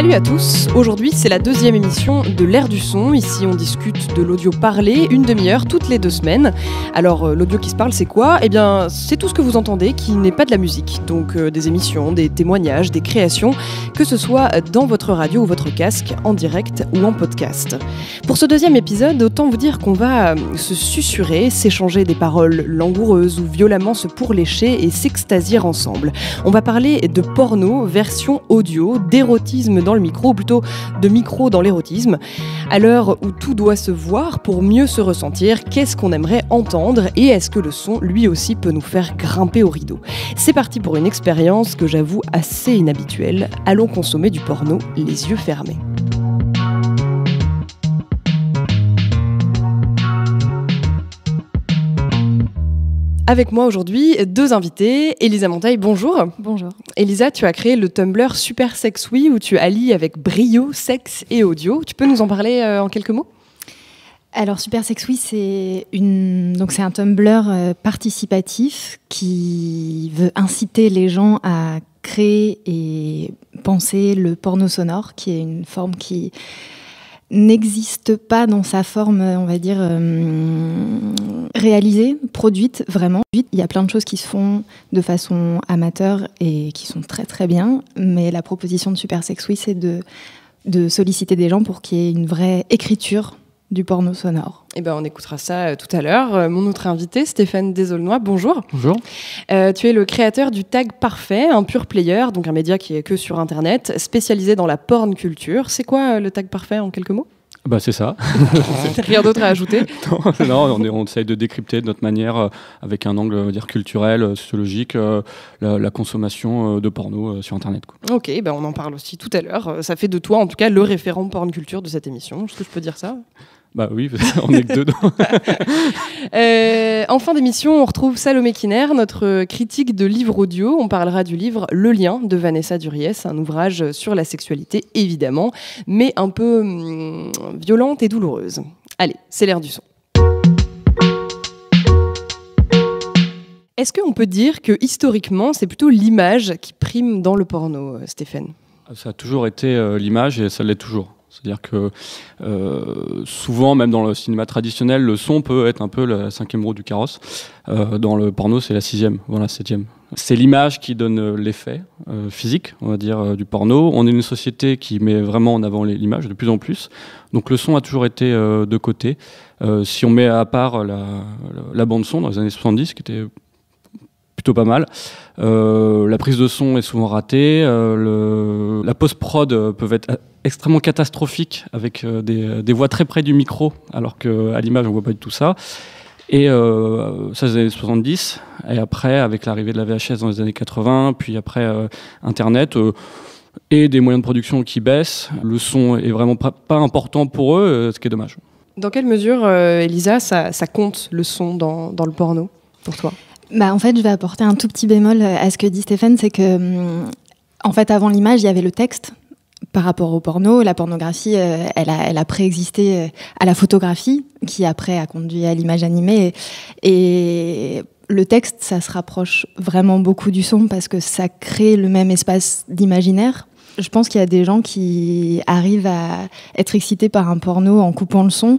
Salut à tous, aujourd'hui c'est la deuxième émission de l'Air du son. Ici on discute de l'audio parlé, une demi-heure toutes les 2 semaines. Alors l'audio qui se parle c'est quoi ? Eh bien c'est tout ce que vous entendez qui n'est pas de la musique. Donc des émissions, des témoignages, des créations, que ce soit dans votre radio ou votre casque, en direct ou en podcast. Pour ce deuxième épisode, autant vous dire qu'on va se susurrer, s'échanger des paroles langoureuses ou violemment se pourlécher et s'extasier ensemble. On va parler de porno, version audio, d'érotisme dans le micro, ou plutôt de micro dans l'érotisme. À l'heure où tout doit se voir pour mieux se ressentir, qu'est-ce qu'on aimerait entendre et est-ce que le son, lui aussi, peut nous faire grimper au rideau ? C'est parti pour une expérience que j'avoue assez inhabituelle. Allons consommer du porno les yeux fermés. Avec moi aujourd'hui, 2 invités. Elisa Monteil, bonjour. Bonjour. Elisa, tu as créé le Tumblr Super Sex Oui où tu allies avec brio, sexe et audio. Tu peux nous en parler en quelques mots ? Alors Super Sex Oui, c'est un Tumblr participatif qui veut inciter les gens à créer et penser le porno sonore, qui est une forme qui n'existe pas dans sa forme, on va dire, réalisée, produite, vraiment. Il y a plein de choses qui se font de façon amateur et qui sont très très bien, mais la proposition de Super Sex Oui, c'est de solliciter des gens pour qu'il y ait une vraie écriture du porno sonore. Eh ben, on écoutera ça tout à l'heure. Mon autre invité, Stéphane Desaulnois, bonjour. Bonjour. Tu es le créateur du Tag Parfait, un pure player, donc un média qui est que sur Internet, spécialisé dans la porn culture. C'est quoi le Tag Parfait en quelques mots ? C'est ça. Rien d'autre à ajouter ? Non, on essaye de décrypter de notre manière, avec un angle, on va dire, culturel, sociologique, la consommation de porno sur Internet, quoi. Ok, on en parle aussi tout à l'heure. Ça fait de toi, en tout cas, le référent porn culture de cette émission. Est-ce que je peux dire ça ? Oui, on est que 2 dedans. En fin d'émission, on retrouve Salomé Kiner, notre critique de livres audio. On parlera du livre Le Lien de Vanessa Duriès, un ouvrage sur la sexualité, évidemment, mais un peu violente et douloureuse. Allez, c'est l'Air du son. Est-ce qu'on peut dire que historiquement, c'est plutôt l'image qui prime dans le porno, Stéphane ? Ça a toujours été l'image et ça l'est toujours. C'est-à-dire que souvent, même dans le cinéma traditionnel, le son peut être un peu la 5e roue du carrosse. Dans le porno, c'est la 6e, voire la 7e. C'est l'image qui donne l'effet physique, on va dire, du porno. On est une société qui met vraiment en avant l'image de plus en plus. Donc le son a toujours été de côté. Si on met à part la bande-son dans les années 70, qui était plutôt pas mal. La prise de son est souvent ratée. La post-prod peut être extrêmement catastrophique avec des voix très près du micro, alors qu'à l'image, on ne voit pas du tout ça. Et ça, c'est les années 70. Et après, avec l'arrivée de la VHS dans les années 80, puis après Internet, et des moyens de production qui baissent, le son est vraiment pas important pour eux, ce qui est dommage. Dans quelle mesure, Elisa, ça compte le son dans le porno, pour toi ? En fait, je vais apporter un tout petit bémol à ce que dit Stéphane, c'est que, en fait, avant l'image, il y avait le texte. Par rapport au porno, la pornographie, elle a préexisté à la photographie, qui après a conduit à l'image animée. Et le texte, ça se rapproche vraiment beaucoup du son parce que ça crée le même espace d'imaginaire. Je pense qu'il y a des gens qui arrivent à être excités par un porno en coupant le son.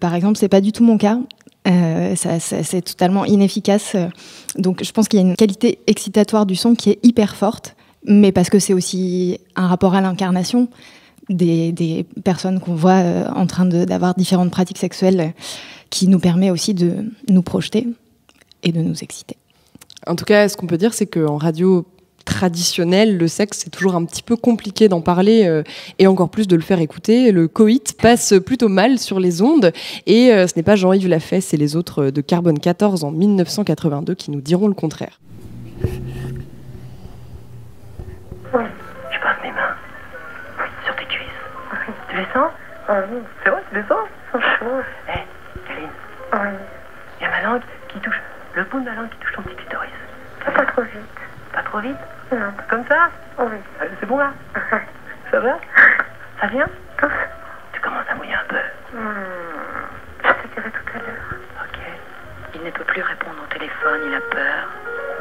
Par exemple, c'est pas du tout mon cas. C'est totalement inefficace. Donc je pense qu'il y a une qualité excitatoire du son qui est hyper forte, mais parce que c'est aussi un rapport à l'incarnation des personnes qu'on voit en train d'avoir différentes pratiques sexuelles qui nous permet aussi de nous projeter et de nous exciter. En tout cas, ce qu'on peut dire, c'est qu'en radio traditionnelle, le sexe, c'est toujours un petit peu compliqué d'en parler et encore plus de le faire écouter. Le coït passe plutôt mal sur les ondes et ce n'est pas Jean-Yves Lafesse et les autres de Carbone 14 en 1982 qui nous diront le contraire. Oui. Je passe mes mains sur tes cuisses. Oui. Tu les sens ? Oui. C'est vrai, tu les sens ? Franchement. Hé, Kaline. Oui. Il y a ma langue qui touche, le bout de ma langue qui touche ton petit clitoris. Pas trop vite. Pas trop vite ? Non. Comme ça ? Oui. C'est bon là ? Ça va ? Ça vient ? Tu commences à mouiller un peu. Je te dirai tout à l'heure. Ok. Il ne peut plus répondre au téléphone, il a peur.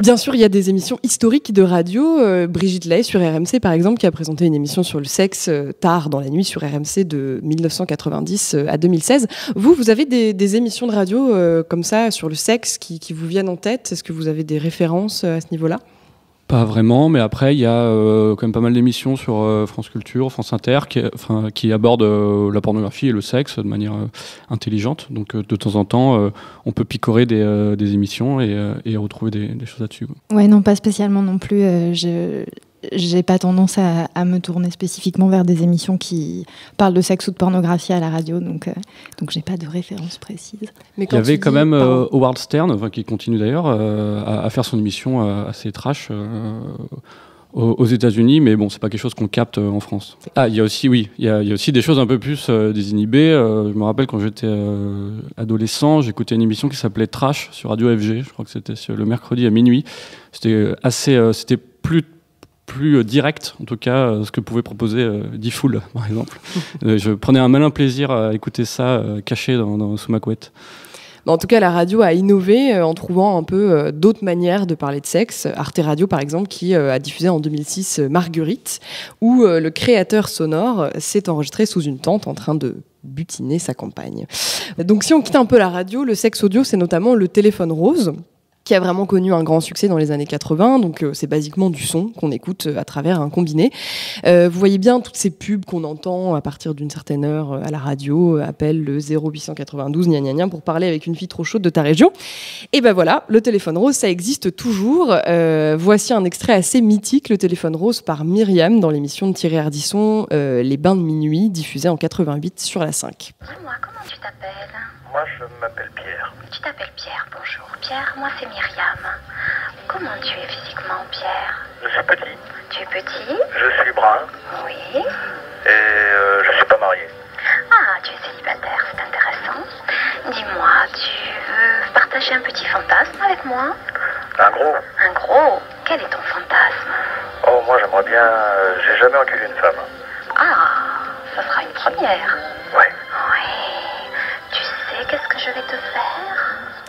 Bien sûr, il y a des émissions historiques de radio. Brigitte Lay sur RMC, par exemple, qui a présenté une émission sur le sexe tard dans la nuit sur RMC de 1990 à 2016. Vous avez des émissions de radio comme ça sur le sexe qui vous viennent en tête? Est-ce que vous avez des références à ce niveau-là? Pas vraiment, mais après, il y a quand même pas mal d'émissions sur France Culture, France Inter, qui abordent la pornographie et le sexe de manière intelligente. Donc, de temps en temps, on peut picorer des émissions et retrouver des choses là-dessus. Ouais, non, pas spécialement non plus. J'ai pas tendance à me tourner spécifiquement vers des émissions qui parlent de sexe ou de pornographie à la radio, donc j'ai pas de référence précise. Mais il y avait quand même Howard Stern, qui continue d'ailleurs à faire son émission assez trash aux États-Unis, mais bon, c'est pas quelque chose qu'on capte en France. Ah, il y a aussi des choses un peu plus désinhibées. Je me rappelle quand j'étais adolescent, j'écoutais une émission qui s'appelait Trash sur Radio FG. Je crois que c'était le mercredi à minuit. C'était plus direct, en tout cas, ce que pouvait proposer D-Fool, par exemple. Je prenais un malin plaisir à écouter ça caché sous ma couette. En tout cas, la radio a innové en trouvant un peu d'autres manières de parler de sexe. Arte Radio, par exemple, qui a diffusé en 2006 Marguerite, où le créateur sonore s'est enregistré sous une tente en train de butiner sa compagne. Donc si on quitte un peu la radio, le sexe audio, c'est notamment le téléphone rose, qui a vraiment connu un grand succès dans les années 80. Donc c'est basiquement du son qu'on écoute à travers un combiné. Vous voyez bien toutes ces pubs qu'on entend à partir d'une certaine heure à la radio, appelle le 0892 gna gna gna pour parler avec une fille trop chaude de ta région. Et ben voilà, le téléphone rose, ça existe toujours. Voici un extrait assez mythique, le téléphone rose par Myriam dans l'émission de Thierry Ardisson, Les Bains de minuit, diffusée en 88 sur la 5. Dis-moi, comment tu t'appelles ? Moi, je m'appelle Pierre. Tu t'appelles Pierre, bonjour. Pierre, moi c'est Myriam. Comment tu es physiquement, Pierre ? Je suis petit. Tu es petit ? Je suis brun. Oui. Et je suis pas marié. Ah, tu es célibataire, c'est intéressant. Dis-moi, tu veux partager un petit fantasme avec moi ? Un gros ? Un gros ? Quel est ton fantasme ? Oh, moi j'aimerais bien... j'ai jamais enculé une femme. Ah, ça sera une première. Ouais. Oui. Tu sais qu'est-ce que je vais te faire ?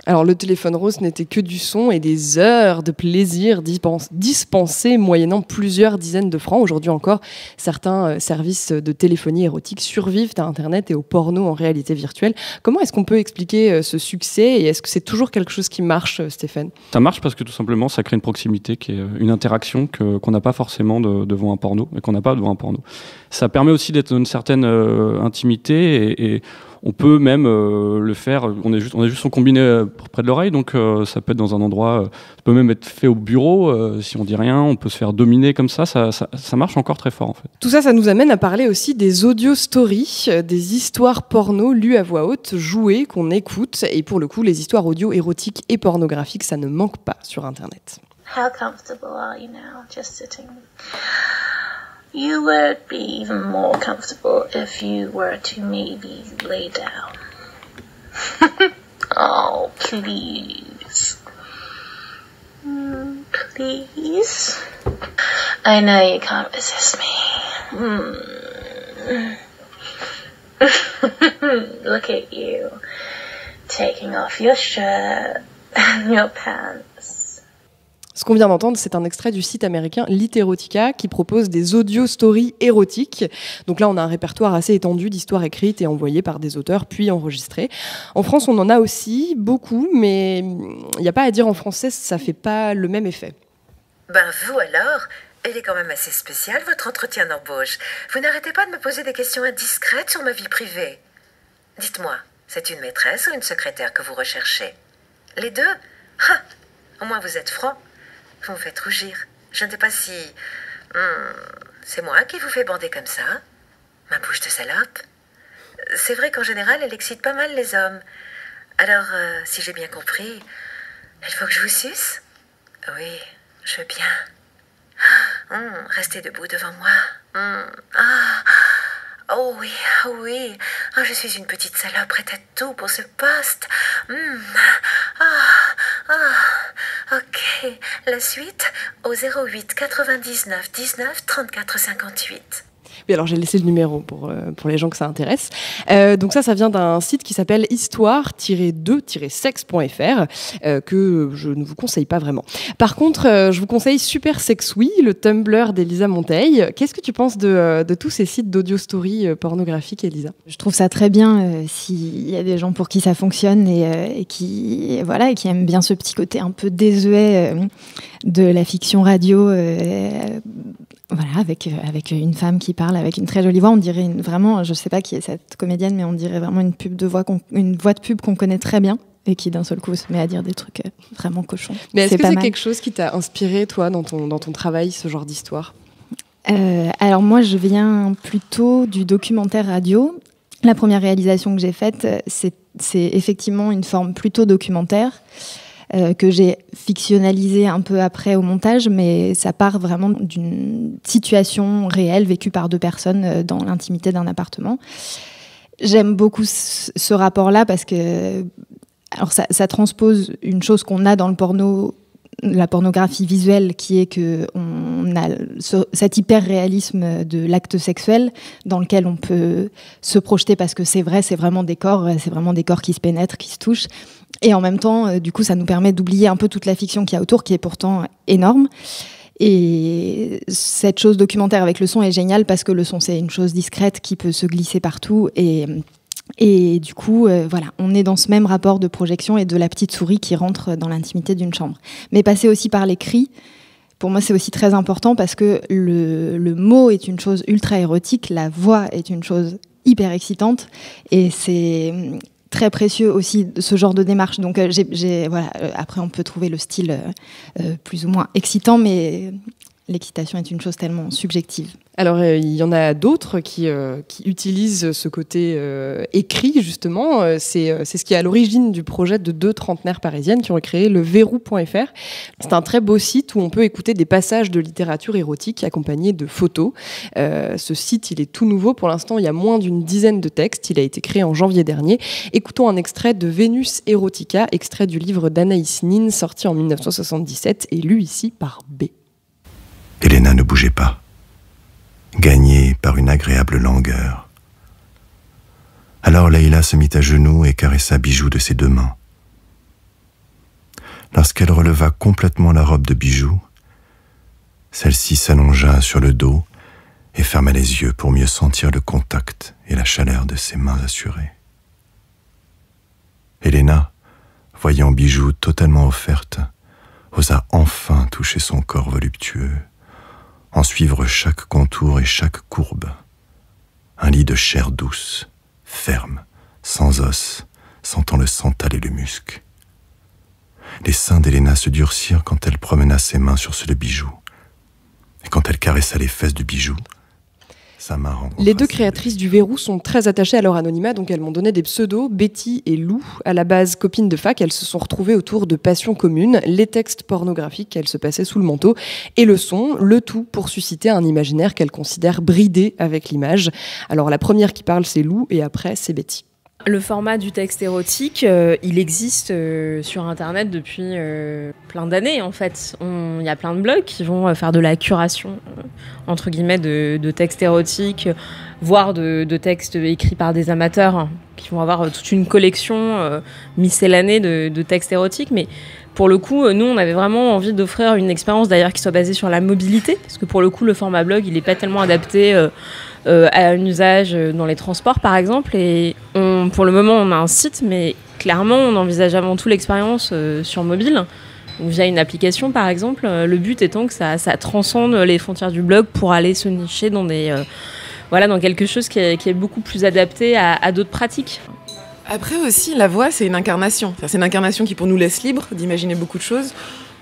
Alors le téléphone rose n'était que du son et des heures de plaisir dispensés moyennant plusieurs dizaines de francs. Aujourd'hui encore, certains services de téléphonie érotique survivent à Internet et au porno en réalité virtuelle. Comment est-ce qu'on peut expliquer ce succès et est-ce que c'est toujours quelque chose qui marche, Stéphane ? Ça marche parce que tout simplement, ça crée une proximité qui est une interaction qu'on n'a pas forcément devant un porno et qu'on n'a pas devant un porno. Ça permet aussi d'être dans une certaine intimité et on peut même le faire, on a juste son combiné près de l'oreille, donc ça peut être dans un endroit, ça peut même être fait au bureau, si on dit rien, on peut se faire dominer comme ça marche encore très fort en fait. Tout ça, ça nous amène à parler aussi des audio stories, des histoires porno lues à voix haute, jouées, qu'on écoute, et pour le coup, les histoires audio érotiques et pornographiques, ça ne manque pas sur Internet. How comfortable are you now, just sitting? You would be even more comfortable if you were to maybe lay down. Oh, please. Please? I know you can't resist me. Look at you, taking off your shirt and your pants. Ce qu'on vient d'entendre, c'est un extrait du site américain Literotica qui propose des audio stories érotiques. Donc là, on a un répertoire assez étendu d'histoires écrites et envoyées par des auteurs, puis enregistrées. En France, on en a aussi beaucoup, mais il n'y a pas à dire en français, ça ne fait pas le même effet. Ben vous alors, il est quand même assez spécial votre entretien d'embauche. Vous n'arrêtez pas de me poser des questions indiscrètes sur ma vie privée. Dites-moi, c'est une maîtresse ou une secrétaire que vous recherchez ? Les deux ? Ah, au moins vous êtes franc. Vous me faites rougir. Je ne sais pas si... c'est moi qui vous fais bander comme ça ? Ma bouche de salope ? C'est vrai qu'en général, elle excite pas mal les hommes. Alors, si j'ai bien compris, il faut que je vous suce ? Oui, je veux bien. Restez debout devant moi. Oh oui, oh oui. Oh, je suis une petite salope prête à tout pour ce poste. Ok. La suite au 08 99 19 34 58. Oui, alors j'ai laissé le numéro pour les gens que ça intéresse. Donc ça vient d'un site qui s'appelle histoire-2-sexe.fr que je ne vous conseille pas vraiment. Par contre, je vous conseille Super Sex Oui, le Tumblr d'Elisa Monteil. Qu'est-ce que tu penses de tous ces sites d'audio story pornographiques, Elisa ? Je trouve ça très bien s'il y a des gens pour qui ça fonctionne et qui aiment bien ce petit côté un peu désuet de la fiction radio. Avec une femme qui parle avec une très jolie voix, on dirait vraiment, je sais pas qui est cette comédienne, mais on dirait vraiment une voix de pub qu'on connaît très bien et qui d'un seul coup se met à dire des trucs vraiment cochons. Mais est-ce que c'est quelque chose qui t'a inspiré toi dans ton travail, ce genre d'histoire ? Alors moi, je viens plutôt du documentaire radio. La première réalisation que j'ai faite, c'est effectivement une forme plutôt documentaire. Que j'ai fictionnalisé un peu après au montage, mais ça part vraiment d'une situation réelle vécue par deux personnes dans l'intimité d'un appartement. J'aime beaucoup ce rapport-là parce que alors ça transpose une chose qu'on a dans le porno, la pornographie visuelle, qui est qu'on a cet hyper-réalisme de l'acte sexuel dans lequel on peut se projeter parce que c'est vraiment des corps qui se pénètrent, qui se touchent. Et en même temps, du coup, ça nous permet d'oublier un peu toute la fiction qu'il y a autour, qui est pourtant énorme. Et cette chose documentaire avec le son est géniale parce que le son, c'est une chose discrète qui peut se glisser partout. Et du coup, on est dans ce même rapport de projection et de la petite souris qui rentre dans l'intimité d'une chambre. Mais passer aussi par les cris, pour moi, c'est aussi très important parce que le mot est une chose ultra érotique, la voix est une chose hyper excitante. Et c'est très précieux aussi ce genre de démarche. Donc après on peut trouver le style plus ou moins excitant, mais l'excitation est une chose tellement subjective. Alors il y en a d'autres qui utilisent ce côté écrit justement. C'est ce qui est à l'origine du projet de deux trentenaires parisiennes qui ont créé le Verrou.fr. C'est un très beau site où on peut écouter des passages de littérature érotique accompagnés de photos. Ce site, il est tout nouveau. Pour l'instant, il y a moins d'une dizaine de textes. Il a été créé en janvier dernier. Écoutons un extrait de Vénus Erotica, extrait du livre d'Anaïs Nin, sorti en 1977 et lu ici par B. Elena ne bougeait pas, gagnée par une agréable langueur. Alors Leïla se mit à genoux et caressa Bijou de ses deux mains. Lorsqu'elle releva complètement la robe de Bijou, celle-ci s'allongea sur le dos et ferma les yeux pour mieux sentir le contact et la chaleur de ses mains assurées. Elena, voyant Bijou totalement offerte, osa enfin toucher son corps voluptueux, en suivre chaque contour et chaque courbe. Un lit de chair douce, ferme, sans os, sentant le santal et le musc. Les seins d'Elena se durcirent quand elle promena ses mains sur ceux de Bijou. Et quand elle caressa les fesses de Bijou, sa main rencontra. Les deux créatrices du Verrou sont très attachées à leur anonymat, donc elles m'ont donné des pseudos, Betty et Lou. À la base, copines de fac, elles se sont retrouvées autour de passions communes, les textes pornographiques qu'elles se passaient sous le manteau, et le son, le tout pour susciter un imaginaire qu'elles considèrent bridé avec l'image. Alors la première qui parle, c'est Lou, et après, c'est Betty. Le format du texte érotique, il existe sur Internet depuis plein d'années en fait. Il y a plein de blogs qui vont faire de la curation, entre guillemets, de textes érotiques, voire de textes écrits par des amateurs qui vont avoir toute une collection miscellanée de textes érotiques. Mais pour le coup, nous, on avait vraiment envie d'offrir une expérience d'ailleurs qui soit basée sur la mobilité, parce que pour le coup, le format blog, il n'est pas tellement adapté à un usage dans les transports, par exemple. Et pour le moment, on a un site, mais clairement, on envisage avant tout l'expérience sur mobile, ou via une application, par exemple. Le but étant que ça transcende les frontières du blog pour aller se nicher dans dans quelque chose qui est beaucoup plus adapté à d'autres pratiques. Après aussi, la voix, c'est une incarnation. C'est une incarnation qui, pour nous, laisse libre d'imaginer beaucoup de choses.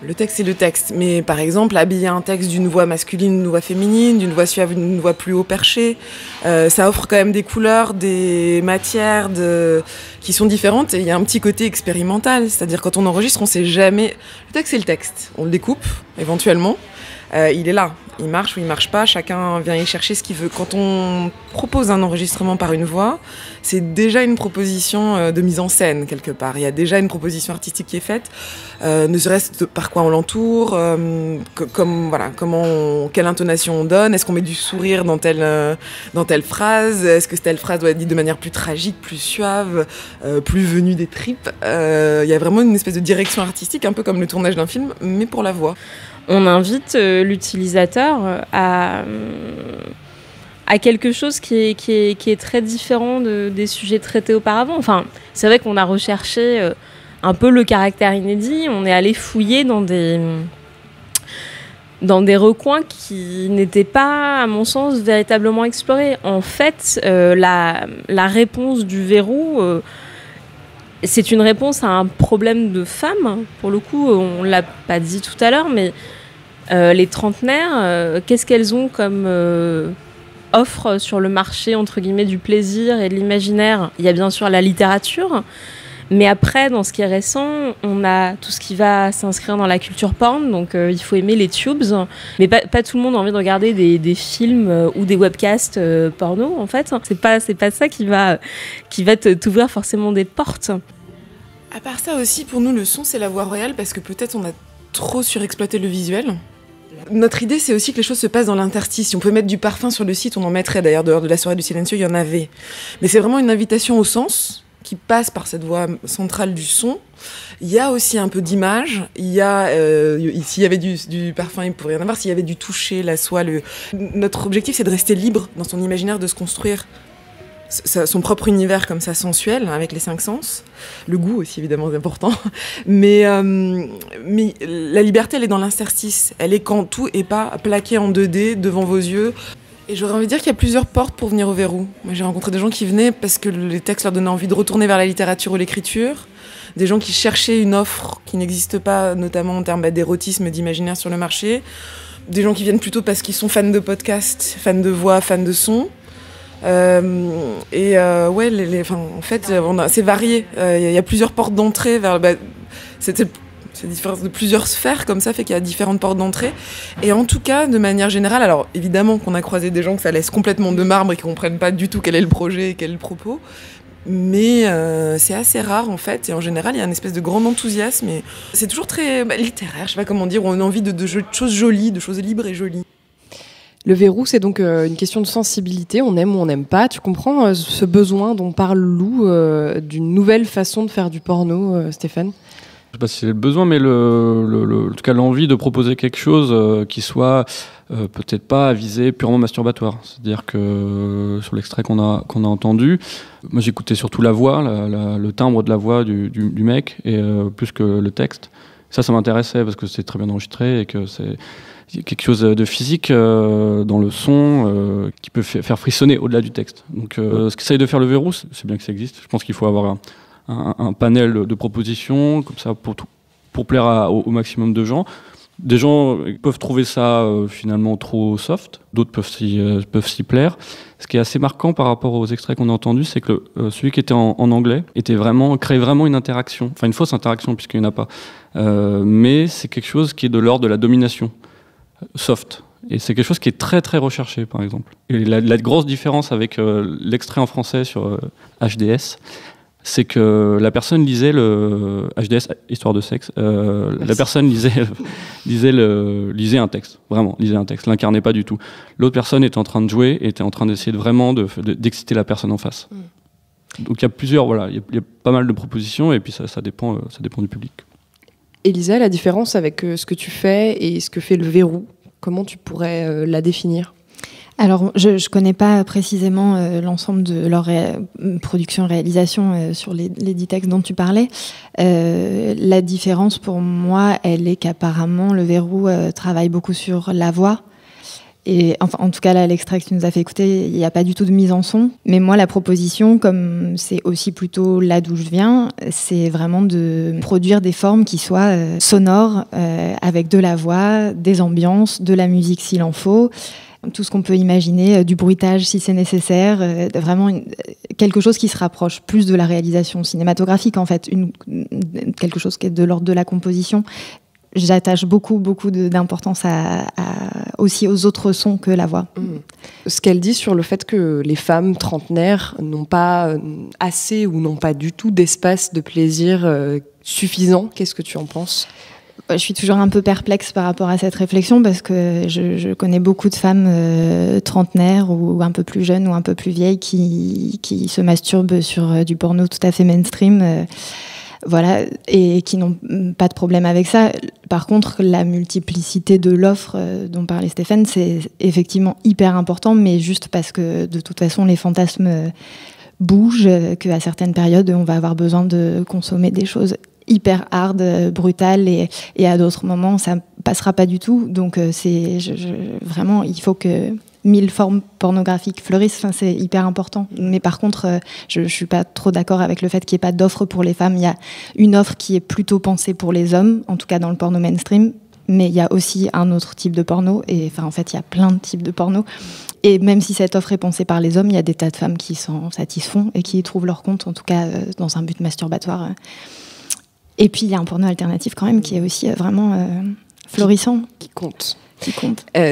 Le texte, c'est le texte. Mais par exemple, habiller un texte d'une voix masculine, d'une voix féminine, d'une voix suave, d'une voix plus haut perché, ça offre quand même des couleurs, des matières qui sont différentes. Et il y a un petit côté expérimental. C'est-à-dire, quand on enregistre, on sait jamais... Le texte, c'est le texte. On le découpe, éventuellement. il est là. Il marche ou il marche pas, chacun vient y chercher ce qu'il veut. Quand on propose un enregistrement par une voix, c'est déjà une proposition de mise en scène quelque part. Il y a déjà une proposition artistique qui est faite, ne serait-ce par quoi on l'entoure, quelle intonation on donne, est-ce qu'on met du sourire dans telle phrase, est-ce que telle phrase doit être dite de manière plus tragique, plus suave, plus venue des tripes. Il y a vraiment une espèce de direction artistique, un peu comme le tournage d'un film, mais pour la voix. On invite l'utilisateur à quelque chose qui est très différent des sujets traités auparavant. Enfin, c'est vrai qu'on a recherché un peu le caractère inédit. On est allé fouiller dans des recoins qui n'étaient pas, à mon sens, véritablement explorés. En fait, la réponse du verrou... c'est une réponse à un problème de femmes. Pour le coup, on ne l'a pas dit tout à l'heure, mais les trentenaires, qu'est-ce qu'elles ont comme offre sur le marché, entre guillemets, du plaisir et de l'imaginaire ? Il y a bien sûr la littérature, mais après, dans ce qui est récent, on a tout ce qui va s'inscrire dans la culture porn, donc il faut aimer les tubes. Mais pas tout le monde a envie de regarder des films ou des webcasts porno, en fait. C'est pas ça qui va t'ouvrir forcément des portes. À part ça aussi, pour nous, le son, c'est la voie royale, parce que peut-être on a trop surexploité le visuel. Notre idée, c'est aussi que les choses se passent dans l'interstice. Si on peut mettre du parfum sur le site, on en mettrait. D'ailleurs, dehors de la soirée du silencieux, il y en avait. Mais c'est vraiment une invitation au sens qui passe par cette voie centrale du son. Il y a aussi un peu d'image. Il y a, s'il y avait du parfum, il pourrait y en avoir. S'il y avait du toucher, la soie, notre objectif, c'est de rester libre dans son imaginaire, de se construire son propre univers comme ça, sensuel, avec les 5 sens. Le goût aussi, évidemment, c'est important. Mais la liberté, elle est dans l'interstice. Elle est quand tout est pas plaqué en 2D devant vos yeux. Et j'aurais envie de dire qu'il y a plusieurs portes pour venir au verrou. Moi, j'ai rencontré des gens qui venaient parce que les textes leur donnaient envie de retourner vers la littérature ou l'écriture. Des gens qui cherchaient une offre qui n'existe pas, notamment en termes d'érotisme et d'imaginaire sur le marché. Des gens qui viennent plutôt parce qu'ils sont fans de podcasts, fans de voix, fans de son. En fait, c'est varié. Il y a plusieurs portes d'entrée vers. C'est différence de plusieurs sphères comme ça, fait qu'il y a différentes portes d'entrée. Et en tout cas, de manière générale, alors évidemment qu'on a croisé des gens que ça laisse complètement de marbre et qui comprennent pas du tout quel est le projet et quel est le propos. Mais c'est assez rare en fait, et en général il y a une espèce de grand enthousiasme, et c'est toujours très littéraire, je sais pas comment dire, on a envie de choses jolies, de choses libres et jolies. Le verrou, c'est donc une question de sensibilité, on aime ou on n'aime pas. Tu comprends ce besoin dont parle Lou d'une nouvelle façon de faire du porno, Stéphane ? Je sais pas si c'est le besoin, mais en tout cas l'envie de proposer quelque chose qui soit peut-être pas à visée purement masturbatoire. C'est-à-dire que sur l'extrait qu'on a entendu, moi j'écoutais surtout la voix, le timbre de la voix du mec, et plus que le texte. Ça m'intéressait parce que c'est très bien enregistré et que c'est quelque chose de physique dans le son qui peut faire frissonner au-delà du texte. Donc ce qu'essaye de faire le verrou, c'est bien que ça existe. Je pense qu'il faut avoir un panel de propositions comme ça pour plaire au maximum de gens. Des gens peuvent trouver ça finalement trop soft, d'autres peuvent s'y plaire. Ce qui est assez marquant par rapport aux extraits qu'on a entendus, c'est que celui qui était en anglais créait vraiment une interaction, enfin une fausse interaction puisqu'il n'y en a pas, mais c'est quelque chose qui est de l'ordre de la domination soft. Et c'est quelque chose qui est très très recherché par exemple. Et la grosse différence avec l'extrait en français sur HDS, c'est que la personne lisait le HDS, histoire de sexe, la personne lisait un texte, vraiment, lisait un texte, l'incarnait pas du tout. L'autre personne était en train de jouer, était en train d'essayer d'exciter la personne en face. Donc il y a plusieurs, il y a pas mal de propositions, et puis ça dépend du public. Elisa, la différence avec ce que tu fais et ce que fait le verrou, comment tu pourrais la définir ? Alors, je ne connais pas précisément l'ensemble de leur production-réalisation sur les 10 textes dont tu parlais. La différence pour moi, elle est qu'apparemment, le verrou travaille beaucoup sur la voix. Et enfin, en tout cas, là, l'extrait que tu nous as fait écouter, il n'y a pas du tout de mise en son. Mais moi, la proposition, comme c'est aussi plutôt là d'où je viens, c'est vraiment de produire des formes qui soient sonores, avec de la voix, des ambiances, de la musique s'il en faut. Tout ce qu'on peut imaginer, du bruitage si c'est nécessaire, vraiment quelque chose qui se rapproche plus de la réalisation cinématographique en fait, quelque chose qui est de l'ordre de la composition. j'attache beaucoup d'importance aussi aux autres sons que la voix. Ce qu'elle dit sur le fait que les femmes trentenaires n'ont pas assez ou n'ont pas du tout d'espace de plaisir suffisant, qu'est-ce que tu en penses ? Je suis toujours un peu perplexe par rapport à cette réflexion parce que je connais beaucoup de femmes trentenaires ou un peu plus jeunes ou un peu plus vieilles qui se masturbent sur du porno tout à fait mainstream. Voilà, et qui n'ont pas de problème avec ça. Par contre, la multiplicité de l'offre dont parlait Stéphane, c'est effectivement hyper important, mais juste parce que de toute façon, les fantasmes bougent, qu'à certaines périodes, on va avoir besoin de consommer des choses hyper hard, brutales, et à d'autres moments, ça ne passera pas du tout. Donc, vraiment, il faut que 1000 formes pornographiques fleurissent, enfin, c'est hyper important. Mais par contre, je ne suis pas trop d'accord avec le fait qu'il n'y ait pas d'offre pour les femmes. Il y a une offre qui est plutôt pensée pour les hommes, en tout cas dans le porno mainstream, mais il y a aussi un autre type de porno, et enfin, en fait, il y a plein de types de porno. Et même si cette offre est pensée par les hommes, il y a des tas de femmes qui s'en satisfont et qui y trouvent leur compte, en tout cas dans un but masturbatoire. Et puis, il y a un porno alternatif quand même qui est aussi vraiment florissant. Qui compte.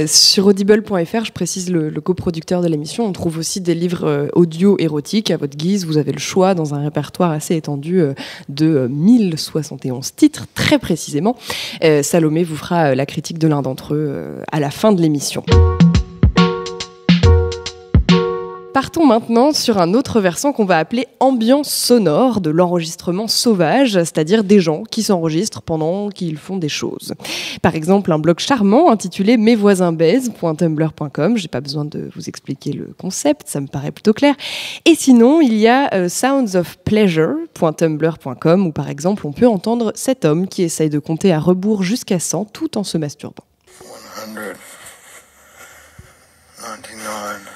Sur audible.fr, je précise le coproducteur de l'émission, on trouve aussi des livres audio érotiques à votre guise. Vous avez le choix dans un répertoire assez étendu de 1071 titres, très précisément. Salomé vous fera la critique de l'un d'entre eux à la fin de l'émission. Partons maintenant sur un autre versant qu'on va appeler ambiance sonore de l'enregistrement sauvage, c'est-à-dire des gens qui s'enregistrent pendant qu'ils font des choses. Par exemple, un blog charmant intitulé mesvoisinsbaisent.tumblr.com. J'ai pas besoin de vous expliquer le concept, ça me paraît plutôt clair. Et sinon, il y a soundsofpleasure.tumblr.com où par exemple, on peut entendre cet homme qui essaye de compter à rebours jusqu'à 100 tout en se masturbant. 199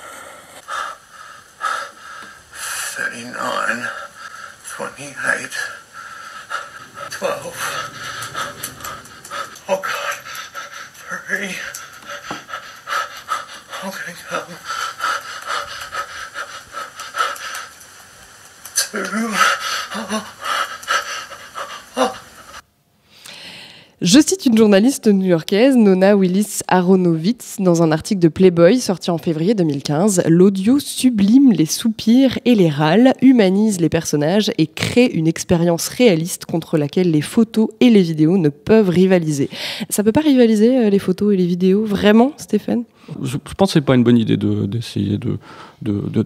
39, 28, 12. Oh God, 3. How can I come? 2. Je cite une journaliste new-yorkaise, Nona Willis-Aronowitz, dans un article de Playboy sorti en février 2015. L'audio sublime les soupirs et les râles, humanise les personnages et crée une expérience réaliste contre laquelle les photos et les vidéos ne peuvent rivaliser. Ça peut pas rivaliser les photos et les vidéos, vraiment, Stéphane ? Je pense que c'est pas une bonne idée d'essayer de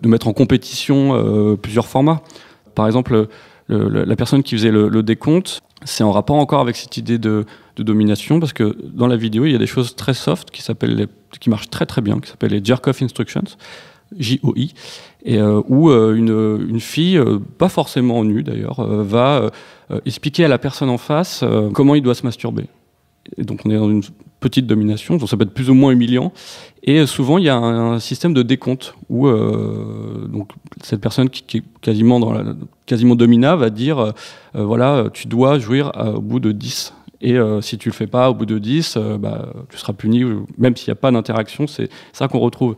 mettre en compétition plusieurs formats. Par exemple, la personne qui faisait le décompte, c'est en rapport encore avec cette idée de domination, parce que dans la vidéo, il y a des choses très soft qui marchent très très bien, qui s'appellent les jerk-off instructions, J-O-I, et où une fille, pas forcément nue d'ailleurs, va expliquer à la personne en face comment il doit se masturber. Et donc on est dans une petite domination, donc ça peut être plus ou moins humiliant. Et souvent il y a un système de décompte où donc cette personne qui est quasiment domina va dire voilà, tu dois jouir au bout de 10. Et si tu le fais pas au bout de 10, tu seras puni, même s'il n'y a pas d'interaction. C'est ça qu'on retrouve.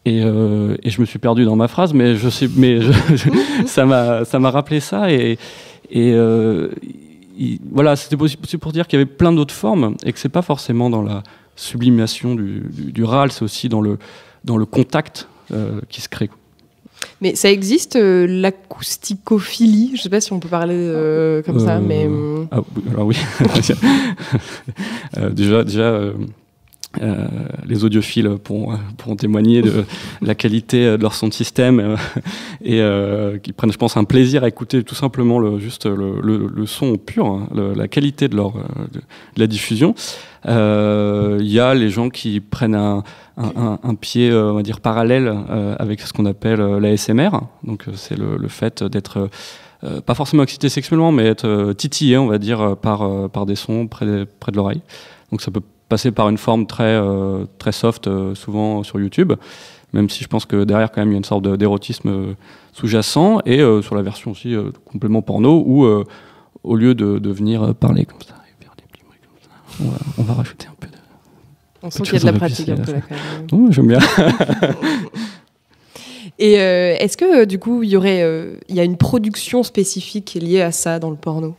Et je me suis perdu dans ma phrase, mais ça m'a rappelé ça. Voilà, c'était pour dire qu'il y avait plein d'autres formes et que c'est pas forcément dans la sublimation du râle, c'est aussi dans le contact qui se crée. Mais ça existe, l'acousticophilie, je sais pas si on peut parler comme ça, mais... Alors oui, déjà les audiophiles pourront témoigner de la qualité de leur son de système et qui prennent, je pense, un plaisir à écouter tout simplement le son pur, hein, la qualité de la diffusion. Il y a les gens qui prennent un pied, on va dire, parallèle avec ce qu'on appelle l'ASMR. Donc c'est le fait d'être pas forcément excité sexuellement, mais être titillé, on va dire, par des sons près de l'oreille. Donc ça peut passer par une forme très soft, souvent sur YouTube, même si je pense que derrière, quand même, il y a une sorte d'érotisme sous-jacent, et sur la version aussi complètement porno, où au lieu de venir parler comme ça, et faire des petits bruits comme ça, on va rajouter un peu de... On sent qu'il y a de la pratique un peu là, quand même. Oh, j'aime bien. Et est-ce que, du coup, il y a une production spécifique liée à ça dans le porno ?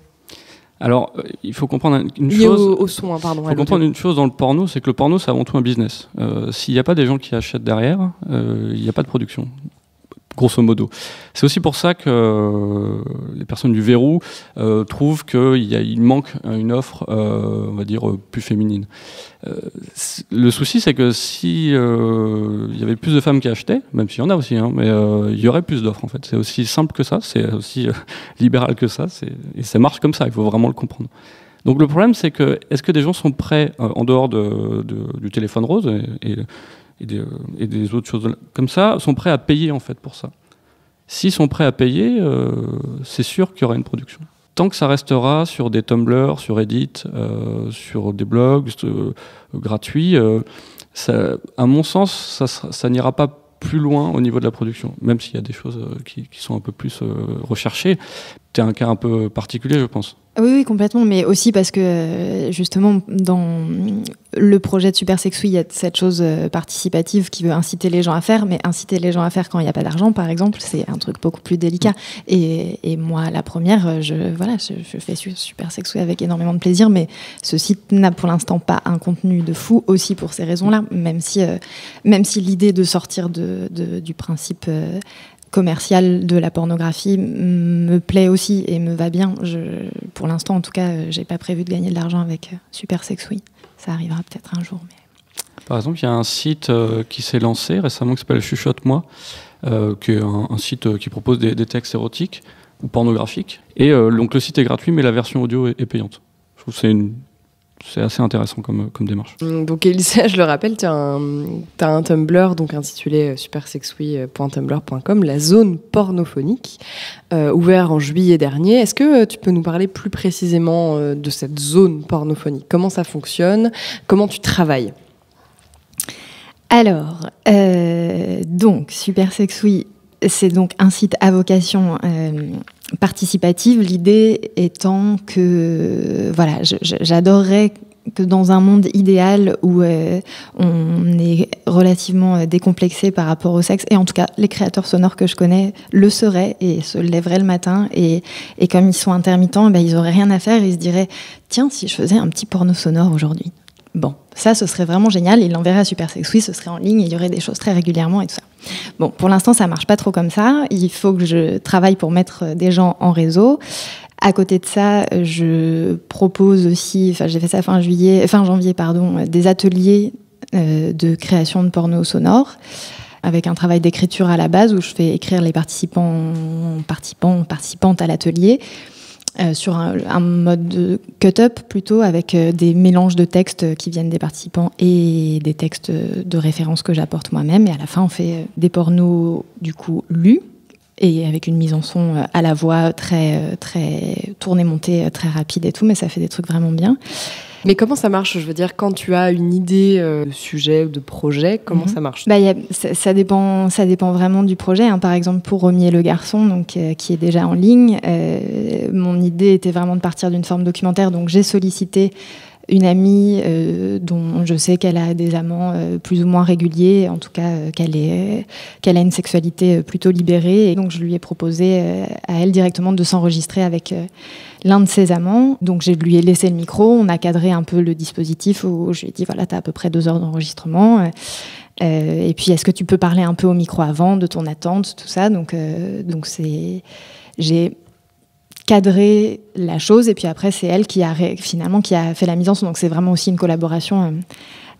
Alors, il faut comprendre une Lié chose. au son, hein, pardon. Il faut comprendre une chose dans le porno, c'est que le porno, c'est avant tout un business. S'il n'y a pas des gens qui achètent derrière, il n'y a pas de production. Grosso modo. C'est aussi pour ça que les personnes du verrou trouvent qu'il manque une offre, on va dire, plus féminine. Le souci, c'est que si il y avait plus de femmes qui achetaient, même s'il y en a aussi, hein, mais il y aurait plus d'offres en fait. C'est aussi simple que ça, c'est aussi libéral que ça, et ça marche comme ça, il faut vraiment le comprendre. Donc le problème, c'est que est-ce que des gens sont prêts, en dehors du téléphone rose et des autres choses comme ça, sont prêts à payer en fait pour ça. S'ils sont prêts à payer, c'est sûr qu'il y aura une production. Tant que ça restera sur des Tumblr, sur Reddit, sur des blogs gratuits, à mon sens, ça n'ira pas plus loin au niveau de la production, même s'il y a des choses qui sont un peu plus recherchées. C'est un cas un peu particulier, je pense. Oui, complètement, mais aussi parce que justement dans le projet de Super Sex Oui, il y a cette chose participative qui veut inciter les gens à faire, mais inciter les gens à faire quand il n'y a pas d'argent, par exemple, c'est un truc beaucoup plus délicat. Et moi, la première, je fais Super Sex Oui avec énormément de plaisir, mais ce site n'a pour l'instant pas un contenu de fou, aussi pour ces raisons-là, même si l'idée de sortir du principe commercial de la pornographie me plaît aussi et me va bien. Pour l'instant, en tout cas, j'ai pas prévu de gagner de l'argent avec Super Sex Oui. Ça arrivera peut-être un jour. Mais... Par exemple, il y a un site qui s'est lancé récemment qui s'appelle Chuchote-moi, qui est un site qui propose des textes érotiques ou pornographiques. Et donc le site est gratuit, mais la version audio est payante. Je trouve que c'est assez intéressant comme démarche. Donc Elisa, je le rappelle, tu as un Tumblr donc intitulé supersexui.tumblr.com, la zone pornophonique, ouvert en juillet dernier. Est-ce que tu peux nous parler plus précisément de cette zone pornophonique ? Comment ça fonctionne ? Comment tu travailles ? Alors, donc Super Sex Oui, c'est donc un site à vocation participative, l'idée étant que voilà, j'adorerais que dans un monde idéal où on est relativement décomplexé par rapport au sexe, et en tout cas les créateurs sonores que je connais le seraient et se lèveraient le matin, et comme ils sont intermittents, ils auraient rien à faire, ils se diraient tiens, si je faisais un petit porno sonore aujourd'hui. Bon, ça, ce serait vraiment génial. Il l'enverrait à Super Sex Oui, ce serait en ligne, il y aurait des choses très régulièrement et tout ça. Bon, pour l'instant, ça marche pas trop comme ça. Il faut que je travaille pour mettre des gens en réseau. À côté de ça, je propose aussi, j'ai fait ça fin janvier, des ateliers de création de porno sonore, avec un travail d'écriture à la base où je fais écrire les participantes à l'atelier. Sur un mode de cut-up plutôt, avec des mélanges de textes qui viennent des participants et des textes de référence que j'apporte moi-même. Et à la fin, on fait des pornos du coup lus et avec une mise en son à la voix très tournée, montée, très rapide et tout, mais ça fait des trucs vraiment bien. Mais comment ça marche ? Je veux dire, quand tu as une idée de sujet ou de projet, comment ça marche ? Ça dépend vraiment du projet. Hein. Par exemple, pour Romy et le garçon, donc, qui est déjà en ligne, mon idée était vraiment de partir d'une forme documentaire. Donc j'ai sollicité une amie dont je sais qu'elle a des amants plus ou moins réguliers, en tout cas qu'elle a une sexualité plutôt libérée. Et donc je lui ai proposé à elle directement de s'enregistrer avec l'un de ses amants. Donc je lui ai laissé le micro, on a cadré un peu le dispositif où je lui ai dit voilà, tu as à peu près 2 heures d'enregistrement. Et puis est-ce que tu peux parler un peu au micro avant de ton attente, tout ça. Donc j'ai cadrer la chose, et puis après c'est elle qui a fait la mise en son, donc c'est vraiment aussi une collaboration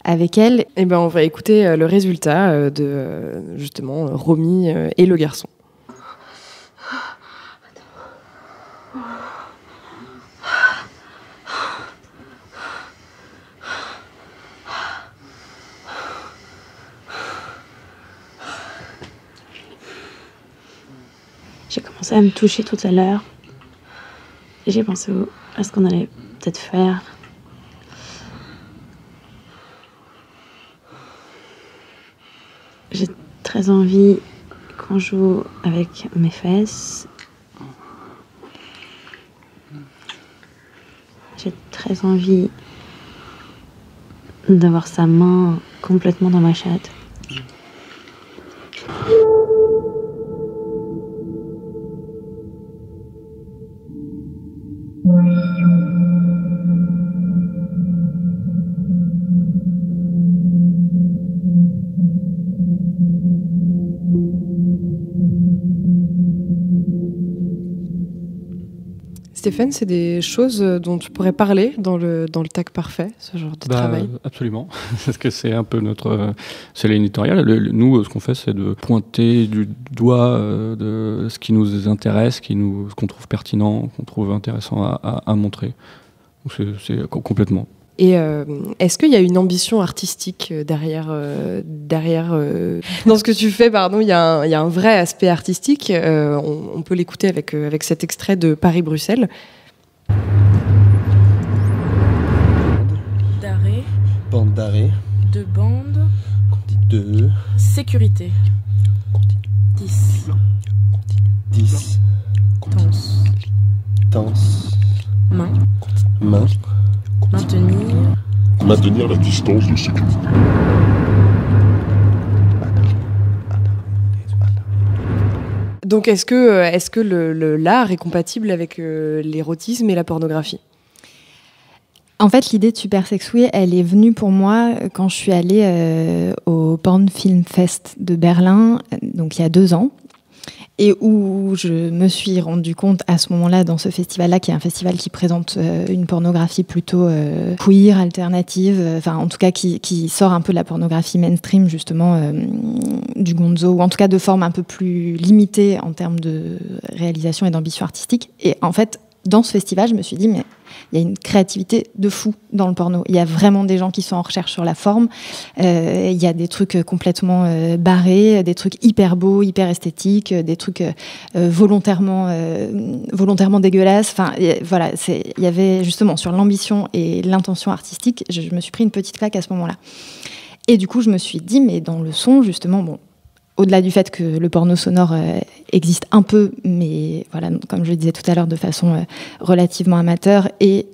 avec elle. Et on va écouter le résultat de justement Romy et le garçon. J'ai commencé à me toucher tout à l'heure. J'ai pensé à ce qu'on allait peut-être faire. J'ai très envie qu'on joue avec mes fesses. J'ai très envie d'avoir sa main complètement dans ma chatte. Stéphane, c'est des choses dont tu pourrais parler dans le tag parfait, ce genre de travail? Absolument, parce que c'est un peu c'est l'éditorial. Nous, ce qu'on fait, c'est de pointer du doigt de ce qui nous intéresse, ce qu'on trouve pertinent, qu'on trouve intéressant à montrer. Donc c'est complètement. Et est-ce qu'il y a une ambition artistique derrière dans ce que tu fais, pardon, il y a un vrai aspect artistique. On peut l'écouter avec cet extrait de Paris-Bruxelles. D'arrêt. Bande d'arrêt. De bande. De. Sécurité. 10. 10. Tense. Tense. Main. Main. Maintenir la distance de sécurité. Donc est-ce que l'art est compatible avec l'érotisme et la pornographie? En fait, l'idée de Super Sex Oui, elle est venue pour moi quand je suis allée au Porn Film Fest de Berlin, donc il y a 2 ans. Et où je me suis rendu compte à ce moment-là, dans ce festival-là, qui est un festival qui présente une pornographie plutôt queer, alternative, enfin en tout cas qui sort un peu de la pornographie mainstream, justement, du gonzo, ou en tout cas de forme un peu plus limitée en termes de réalisation et d'ambition artistique. Et en fait, dans ce festival, je me suis dit, mais il y a une créativité de fou dans le porno. Il y a vraiment des gens qui sont en recherche sur la forme. Il y a des trucs complètement barrés, des trucs hyper beaux, hyper esthétiques, des trucs volontairement dégueulasses. Enfin, voilà, il y avait justement sur l'ambition et l'intention artistique, je me suis pris une petite claque à ce moment-là. Et du coup, je me suis dit, mais dans le son, justement, bon, au-delà du fait que le porno sonore existe un peu, mais voilà, comme je le disais tout à l'heure, de façon relativement amateur, et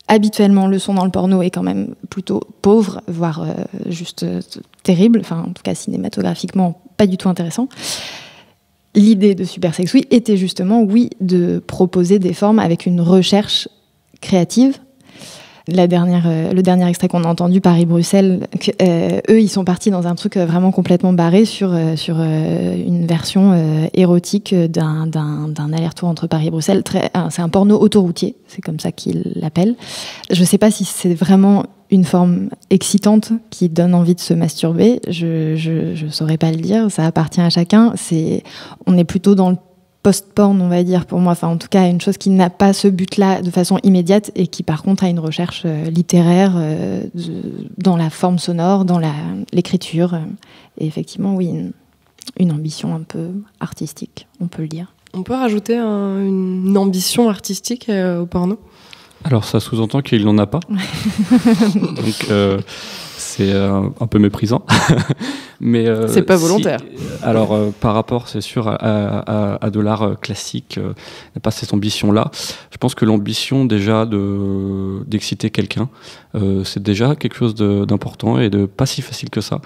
habituellement le son dans le porno est quand même plutôt pauvre, voire juste terrible, enfin en tout cas cinématographiquement pas du tout intéressant. L'idée de Super Sex Oui était justement, oui, de proposer des formes avec une recherche créative. Le dernier extrait qu'on a entendu, Paris-Bruxelles, eux, ils sont partis dans un truc vraiment complètement barré sur une version érotique d'un aller-retour entre Paris et Bruxelles. C'est un porno autoroutier, c'est comme ça qu'ils l'appellent. Je ne sais pas si c'est vraiment une forme excitante qui donne envie de se masturber. Je ne saurais pas le dire, ça appartient à chacun. On est plutôt dans le post-porn, on va dire, pour moi, enfin en tout cas une chose qui n'a pas ce but-là de façon immédiate et qui par contre a une recherche littéraire dans la forme sonore, dans l'écriture, et effectivement oui, une ambition un peu artistique, on peut le dire. On peut rajouter une ambition artistique au porno? Alors ça sous-entend qu'il n'en a pas. Donc c'est un peu méprisant. Mais c'est pas volontaire. Alors par rapport, c'est sûr, à de l'art classique, il n'y a pas cette ambition-là. Je pense que l'ambition déjà d'exciter quelqu'un, c'est déjà quelque chose d'important et de pas si facile que ça.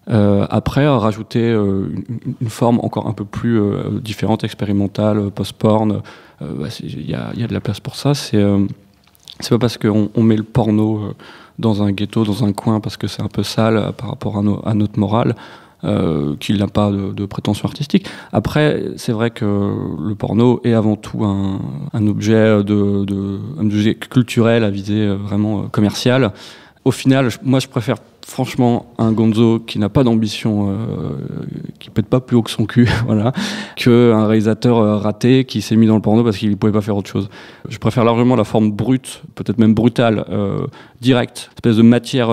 Après, rajouter une forme encore un peu plus différente, expérimentale, post-porn, il y a de la place pour ça. C'est pas parce qu'on met le porno dans un ghetto, dans un coin, parce que c'est un peu sale par rapport à notre morale, qu'il n'a pas de prétention artistique. Après, c'est vrai que le porno est avant tout un objet un objet culturel à visée vraiment commerciale. Au final, moi, je préfère franchement un gonzo qui n'a pas d'ambition, qui pète pas plus haut que son cul, voilà, qu'un réalisateur raté qui s'est mis dans le porno parce qu'il ne pouvait pas faire autre chose. Je préfère largement la forme brute, peut-être même brutale, directe, espèce de matière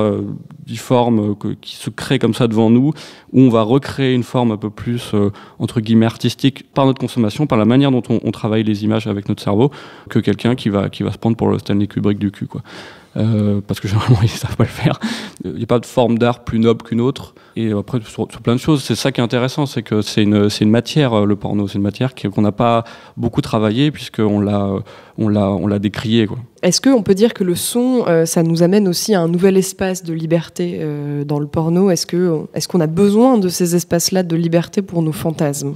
difforme qui se crée comme ça devant nous, où on va recréer une forme un peu plus, entre guillemets, artistique par notre consommation, par la manière dont on travaille les images avec notre cerveau, que quelqu'un qui va se prendre pour le Stanley Kubrick du cul, quoi. Parce que généralement ils ne savent pas le faire. Il n'y a pas de forme d'art plus noble qu'une autre. Et après, sur plein de choses, c'est ça qui est intéressant, c'est que c'est une matière, le porno, c'est une matière qu'on n'a pas beaucoup travaillé puisqu'on l'a décrié, quoi. Est-ce qu'on peut dire que le son, ça nous amène aussi à un nouvel espace de liberté dans le porno? Est-ce qu'on a besoin de ces espaces-là de liberté pour nos fantasmes?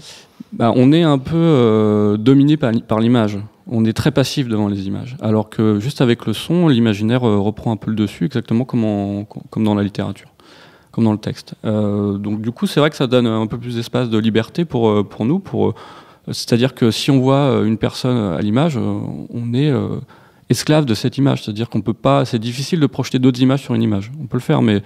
On est un peu dominé par l'image. On est très passif devant les images. Alors que juste avec le son, l'imaginaire reprend un peu le dessus, exactement comme dans la littérature, comme dans le texte. Donc du coup, c'est vrai que ça donne un peu plus d'espace de liberté pour nous, pour C'est-à-dire que si on voit une personne à l'image, on est esclave de cette image. C'est-à-dire qu'on peut pas, c'est difficile de projeter d'autres images sur une image. On peut le faire, mais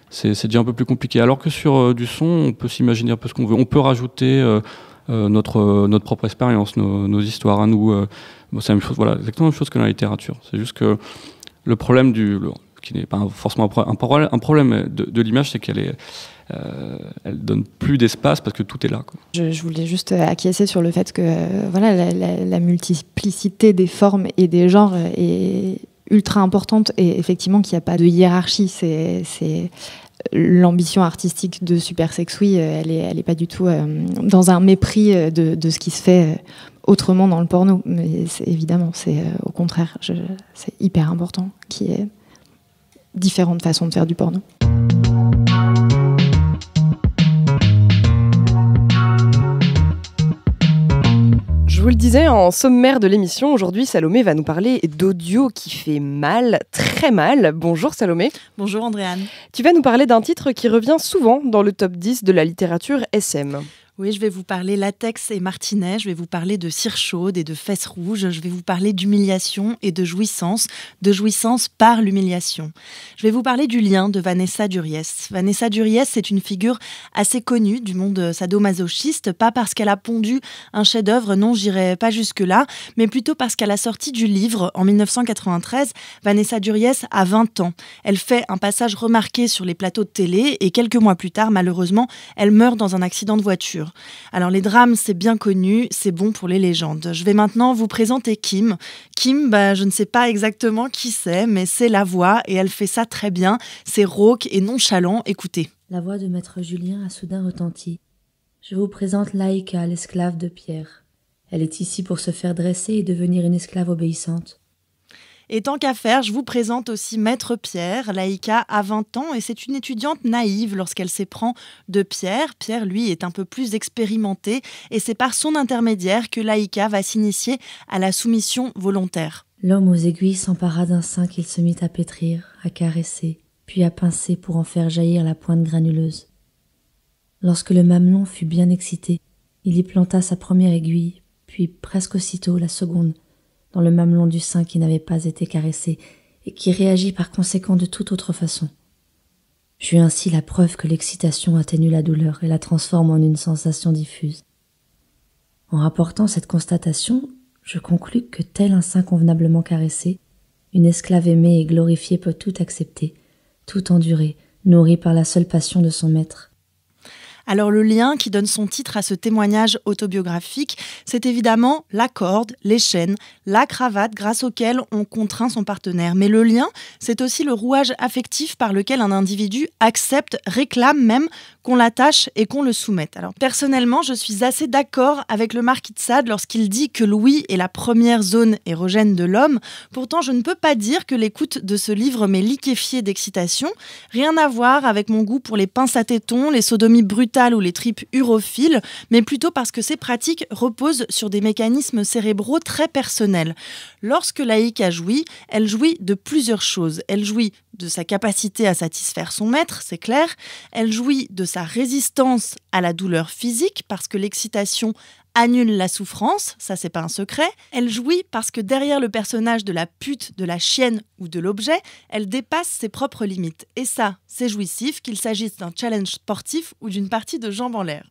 c'est déjà un peu plus compliqué. Alors que sur du son, on peut s'imaginer un peu ce qu'on veut. On peut rajouter notre propre expérience, nos histoires à nous. C'est la même chose, voilà, exactement la même chose que dans la littérature. C'est juste que le problème qui n'est pas forcément un problème de l'image, c'est qu'elle donne plus d'espace parce que tout est là, quoi. Je voulais juste acquiescer sur le fait que la multiplicité des formes et des genres est ultra importante, et effectivement qu'il n'y a pas de hiérarchie. C'est l'ambition artistique de Super Sex Oui, elle est pas du tout dans un mépris de ce qui se fait autrement dans le porno. Mais évidemment, c'est au contraire, c'est hyper important qu'il y ait différentes façons de faire du porno. Je vous le disais en sommaire de l'émission, aujourd'hui Salomé va nous parler d'audio qui fait mal, très mal. Bonjour Salomé. Bonjour Andréane. Tu vas nous parler d'un titre qui revient souvent dans le top 10 de la littérature SM. Oui, je vais vous parler latex et martinet, je vais vous parler de cire chaude et de fesses rouges, je vais vous parler d'humiliation et de jouissance par l'humiliation. Je vais vous parler du lien de Vanessa Duriez. Vanessa Duriez, c'est une figure assez connue du monde sadomasochiste, pas parce qu'elle a pondu un chef-d'œuvre, non, j'irai pas jusque-là, mais plutôt parce qu'à la sortie du livre, en 1993, Vanessa Duriez a 20 ans. Elle fait un passage remarqué sur les plateaux de télé et quelques mois plus tard, malheureusement, elle meurt dans un accident de voiture. Alors les drames, c'est bien connu, c'est bon pour les légendes. Je vais maintenant vous présenter Kim. Kim, je ne sais pas exactement qui c'est, mais c'est la voix et elle fait ça très bien. C'est rauque et nonchalant, écoutez. La voix de maître Julien a soudain retenti. Je vous présente Laïka, l'esclave de Pierre. Elle est ici pour se faire dresser et devenir une esclave obéissante. Et tant qu'à faire, je vous présente aussi Maître Pierre. Laïka a 20 ans et c'est une étudiante naïve lorsqu'elle s'éprend de Pierre. Pierre, lui, est un peu plus expérimenté et c'est par son intermédiaire que Laïka va s'initier à la soumission volontaire. L'homme aux aiguilles s'empara d'un sein qu'il se mit à pétrir, à caresser, puis à pincer pour en faire jaillir la pointe granuleuse. Lorsque le mamelon fut bien excité, il y planta sa première aiguille, puis presque aussitôt la seconde, dans le mamelon du sein qui n'avait pas été caressé et qui réagit par conséquent de toute autre façon. J'eus ainsi la preuve que l'excitation atténue la douleur et la transforme en une sensation diffuse. En rapportant cette constatation, je conclus que tel un sein convenablement caressé, une esclave aimée et glorifiée peut tout accepter, tout endurer, nourrie par la seule passion de son maître. Alors le lien qui donne son titre à ce témoignage autobiographique, c'est évidemment la corde, les chaînes, la cravate grâce auxquelles on contraint son partenaire. Mais le lien, c'est aussi le rouage affectif par lequel un individu accepte, réclame même qu'on l'attache et qu'on le soumette. Alors personnellement, je suis assez d'accord avec le marquis de Sade lorsqu'il dit que l'ouïe est la première zone érogène de l'homme. Pourtant, je ne peux pas dire que l'écoute de ce livre m'est liquéfiée d'excitation. Rien à voir avec mon goût pour les pinces à tétons, les sodomies brutales ou les tripes urophiles, mais plutôt parce que ces pratiques reposent sur des mécanismes cérébraux très personnels. Lorsque Laïka jouit, elle jouit de plusieurs choses. Elle jouit de sa capacité à satisfaire son maître, c'est clair. Elle jouit de sa résistance à la douleur physique, parce que l'excitation annule la souffrance, ça c'est pas un secret. Elle jouit parce que derrière le personnage de la pute, de la chienne ou de l'objet, elle dépasse ses propres limites. Et ça, c'est jouissif, qu'il s'agisse d'un challenge sportif ou d'une partie de jambes en l'air.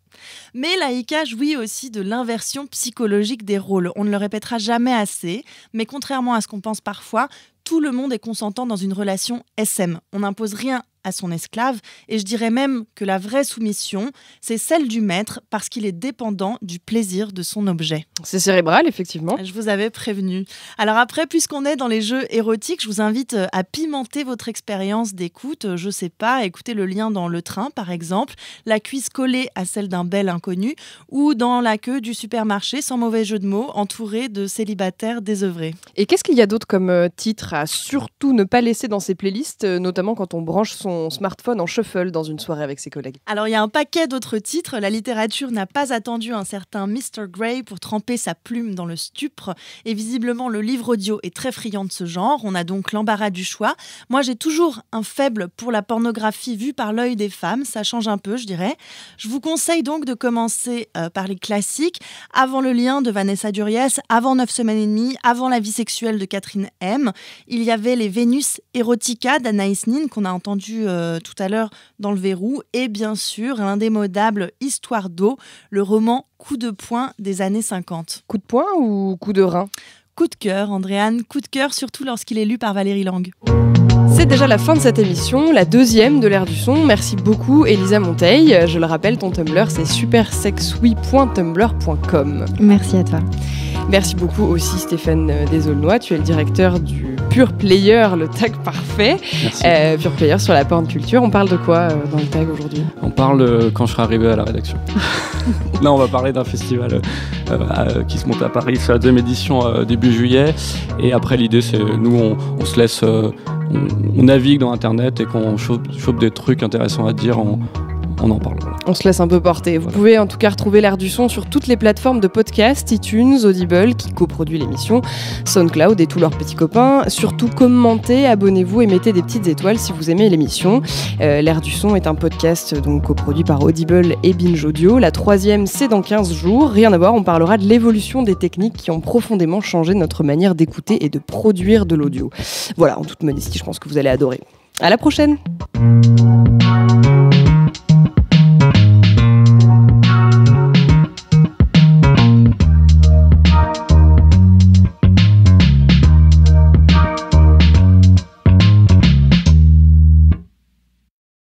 Mais Laïka jouit aussi de l'inversion psychologique des rôles. On ne le répétera jamais assez, mais contrairement à ce qu'on pense parfois, tout le monde est consentant dans une relation SM. On n'impose rien à son esclave, et je dirais même que la vraie soumission, c'est celle du maître parce qu'il est dépendant du plaisir de son objet. C'est cérébral, effectivement. Je vous avais prévenu. Alors après, puisqu'on est dans les jeux érotiques, je vous invite à pimenter votre expérience d'écoute. Je sais pas, écoutez le lien dans le train, par exemple, la cuisse collée à celle d'un bel inconnu, ou dans la queue du supermarché, sans mauvais jeu de mots, entouré de célibataires désœuvrés. Et qu'est-ce qu'il y a d'autre comme titre à surtout ne pas laisser dans ses playlists, notamment quand on branche son son smartphone en shuffle dans une soirée avec ses collègues. Alors il y a un paquet d'autres titres. La littérature n'a pas attendu un certain Mr. Gray pour tremper sa plume dans le stupre. Et visiblement, le livre audio est très friand de ce genre. On a donc l'embarras du choix. Moi, j'ai toujours un faible pour la pornographie vue par l'œil des femmes. Ça change un peu, je dirais. Je vous conseille donc de commencer par les classiques. Avant le lien de Vanessa Duriez, avant 9 semaines et demie, avant la vie sexuelle de Catherine M. Il y avait les Vénus Erotica d'Anaïs Nin, qu'on a entendu tout à l'heure dans Le Verrou. Et bien sûr, l'indémodable Histoire d'eau, le roman coup de poing des années 50. Coup de poing ou coup de rein ? Coup de cœur, Andréane. Coup de cœur, surtout lorsqu'il est lu par Valérie Lang. C'est déjà la fin de cette émission, la deuxième de l'ère du son. Merci beaucoup Elisa Monteil. Je le rappelle, ton Tumblr c'est supersexui.tumblr.com. Merci à toi. Merci beaucoup aussi Stéphane Desaulnois, tu es le directeur du Pure Player, le tag parfait. Pure Player sur la porn culture. On parle de quoi dans le tag aujourd'hui ? On parle quand je serai arrivé à la rédaction. Là, on va parler d'un festival qui se monte à Paris. C'est la deuxième édition début juillet. Et après, l'idée, c'est nous, on se laisse... on navigue dans Internet et quand on chope des trucs intéressants à dire, on en parle. Voilà. On se laisse un peu porter. Vous pouvez en tout cas retrouver l'ère du son sur toutes les plateformes de podcast, iTunes, Audible, qui coproduit l'émission, SoundCloud et tous leurs petits copains. Surtout commentez, abonnez-vous et mettez des petites étoiles si vous aimez l'émission. L'ère du son est un podcast donc coproduit par Audible et Binge Audio. La 3e, c'est dans 15 jours. Rien à voir, on parlera de l'évolution des techniques qui ont profondément changé notre manière d'écouter et de produire de l'audio. Voilà, en toute modestie, je pense que vous allez adorer. À la prochaine!